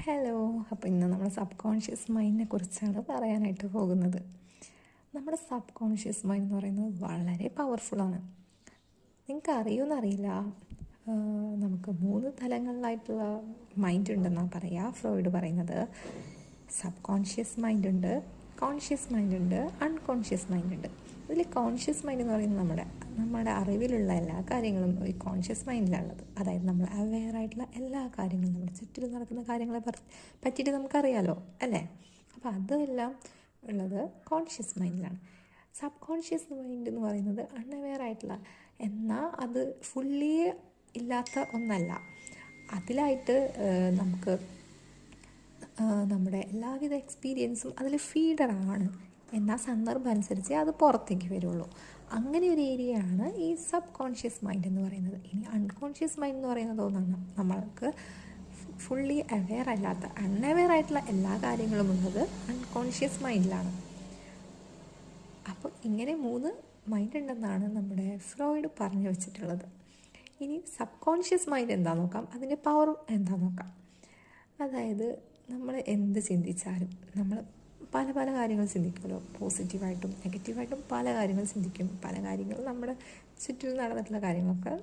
Hello. അപ്പോൾ ഇന്ന് നമ്മൾ സബ് കോൺഷ്യസ് മൈൻഡിനെ കുറിച്ചാണ് പറയാനായിട്ട് പോകുന്നത്. നമ്മുടെ സബ് കോൺഷ്യസ് മൈൻഡ് എന്ന് പറയുന്നത് വളരെ പവർഫുള്ളാണ്. നിങ്ങൾക്ക് അറിയുമെന്നറിയില്ല, നമുക്ക് 3 തലങ്ങളിലായിട്ടുള്ള മൈൻഡ് ഉണ്ടെന്നാണ് പറയുക ഫ്രോയിഡ് പറയുന്നത്. സബ് കോൺഷ്യസ് മൈൻഡ് ഉണ്ട്, കോൺഷ്യസ് മൈൻഡ് ഉണ്ട്, അൺകോൺഷ്യസ് മൈൻഡ് ഉണ്ട്. ഇതിൽ കോൺഷ്യസ് മൈൻഡ് എന്ന് പറയുന്നത് നമ്മുടെ അറിവിലുള്ള എല്ലാ കാര്യങ്ങളും ഈ കോൺഷ്യസ് മൈൻഡിലുള്ളത്. അതായത് നമ്മൾ അവെയർ ആയിട്ടുള്ള എല്ലാ കാര്യങ്ങളും, നമ്മുടെ ചുറ്റിലും നടക്കുന്ന കാര്യങ്ങളെ പറ്റിയിട്ട് നമുക്കറിയാലോ അല്ലേ. അപ്പോൾ അതെല്ലാം ഉള്ളത് കോൺഷ്യസ് മൈൻഡിലാണ്. സബ് കോൺഷ്യസ് മൈൻഡ് എന്ന് പറയുന്നത് അൺഅവെയർ ആയിട്ടുള്ള, എന്നാൽ അത് ഫുള്ളി ഇല്ലാത്ത ഒന്നല്ല. അതിലായിട്ട് നമുക്ക് നമ്മുടെ എല്ലാവിധ എക്സ്പീരിയൻസും അതിൽ ഫീഡറാണ്. എന്നാൽ സന്ദർഭം അനുസരിച്ച് അത് പുറത്തേക്ക് വരുള്ളൂ. അങ്ങനെ ഒരു ഏരിയയാണ് ഈ സബ് കോൺഷ്യസ് മൈൻഡ് എന്ന് പറയുന്നത്. ഇനി അൺകോൺഷ്യസ് മൈൻഡ് എന്ന് പറയുന്നത് ഒന്നാണ് നമ്മൾക്ക് ഫുള്ളി അവെയർ അല്ലാത്ത, അൺഅവെയർ ആയിട്ടുള്ള എല്ലാ കാര്യങ്ങളും ഉള്ളത് അൺകോൺഷ്യസ് മൈൻഡിലാണ്. അപ്പോൾ ഇങ്ങനെ 3 മൈൻഡ് ഉണ്ടെന്നാണ് നമ്മുടെ ഫ്രോയിഡ് പറഞ്ഞു വെച്ചിട്ടുള്ളത്. ഇനി സബ് കോൺഷ്യസ് മൈൻഡ് എന്താ നോക്കാം, അതിൻ്റെ പവർ എന്താ നോക്കാം. അതായത് നമ്മൾ എന്ത് ചിന്തിച്ചാലും, നമ്മൾ പല പല കാര്യങ്ങൾ ചിന്തിക്കുമല്ലോ, പോസിറ്റീവായിട്ടും നെഗറ്റീവായിട്ടും പല കാര്യങ്ങൾ ചിന്തിക്കും. പല കാര്യങ്ങളും നമ്മുടെ ചുറ്റിലും നടന്നിട്ടുള്ള കാര്യങ്ങളൊക്കെ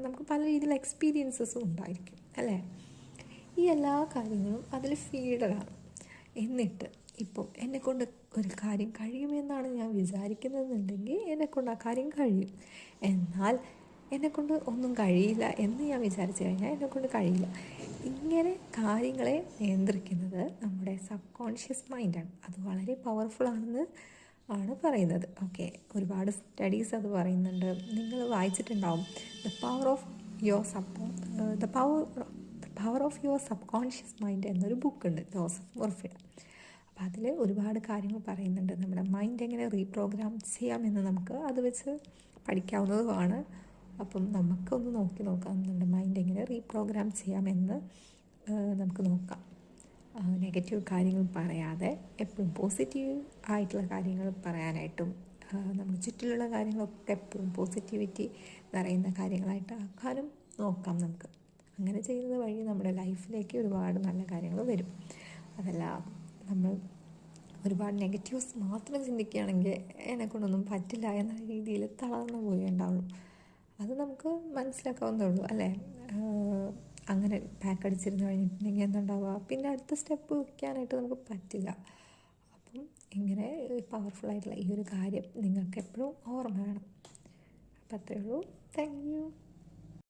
നമുക്ക് പല രീതിയിലുള്ള എക്സ്പീരിയൻസസും ഉണ്ടായിരിക്കും അല്ലേ. ഈ എല്ലാ കാര്യങ്ങളും അതിൽ ഫീഡറാണ്. എന്നിട്ട് ഇപ്പോൾ എന്നെക്കൊണ്ട് ഒരു കാര്യം കഴിയുമെന്നാണ് ഞാൻ വിചാരിക്കുന്നതെന്നുണ്ടെങ്കിൽ എന്നെക്കൊണ്ട് ആ കാര്യം കഴിയും. എന്നാൽ എന്നെക്കൊണ്ട് ഒന്നും കഴിയില്ല എന്ന് ഞാൻ വിചാരിച്ചു കഴിഞ്ഞാൽ എന്നെക്കൊണ്ട് കഴിയില്ല. ഇങ്ങനെ കാര്യങ്ങളെ നിയന്ത്രിക്കുന്നത് നമ്മുടെ സബ് കോൺഷ്യസ് മൈൻഡാണ്. അത് വളരെ പവർഫുള്ളാണെന്ന് ആണ് പറയുന്നത്. ഓക്കെ, ഒരുപാട് സ്റ്റഡീസ് അത് പറയുന്നുണ്ട്. നിങ്ങൾ വായിച്ചിട്ടുണ്ടാവും the power of your subconscious mind എന്നൊരു ബുക്കുണ്ട്, ജോസഫ് മൊർഫിയുടെ. അപ്പോൾ അതിൽ ഒരുപാട് കാര്യങ്ങൾ പറയുന്നുണ്ട്. നമ്മുടെ മൈൻഡ് എങ്ങനെ റീപ്രോഗ്രാം ചെയ്യാമെന്ന് നമുക്ക് അത് വെച്ച് പഠിക്കാവുന്നതുമാണ്. അപ്പം നമുക്കൊന്ന് നോക്കാം നമ്മുടെ മൈൻഡ് എങ്ങനെ റീപ്രോഗ്രാം ചെയ്യാമെന്ന് നമുക്ക് നോക്കാം. നെഗറ്റീവ് കാര്യങ്ങൾ പറയാതെ എപ്പോഴും പോസിറ്റീവ് ആയിട്ടുള്ള കാര്യങ്ങൾ പറയാനായിട്ടും, നമ്മുടെ ചുറ്റിലുള്ള കാര്യങ്ങളൊക്കെ എപ്പോഴും പോസിറ്റിവിറ്റി നിറയുന്ന കാര്യങ്ങളായിട്ട് ആക്കാനും നോക്കാം നമുക്ക്. അങ്ങനെ ചെയ്യുന്നത് വഴി നമ്മുടെ ലൈഫിലേക്ക് ഒരുപാട് നല്ല കാര്യങ്ങൾ വരും. അതല്ല നമ്മൾ ഒരുപാട് നെഗറ്റീവ്സ് മാത്രം ചിന്തിക്കുകയാണെങ്കിൽ എന്നെക്കൊണ്ടൊന്നും പറ്റില്ല എന്ന രീതിയിൽ തളർന്നു പോയുണ്ടാവുള്ളൂ. അത് നമുക്ക് മനസ്സിലാക്കാവുന്നേ ഉള്ളൂ അല്ലേ. അങ്ങനെ പാക്ക് അടിച്ചിരുന്ന് കഴിഞ്ഞിട്ടുണ്ടെങ്കിൽ എന്തുണ്ടാവുക, പിന്നെ അടുത്ത സ്റ്റെപ്പ് വയ്ക്കാനായിട്ട് നമുക്ക് പറ്റില്ല. അപ്പം ഇങ്ങനെ പവർഫുള്ളായിട്ടുള്ള ഈ ഒരു കാര്യം നിങ്ങൾക്ക് എപ്പോഴും ഓർമ്മ വേണം. അപ്പം അത്രയേ ഉള്ളൂ. Thank you.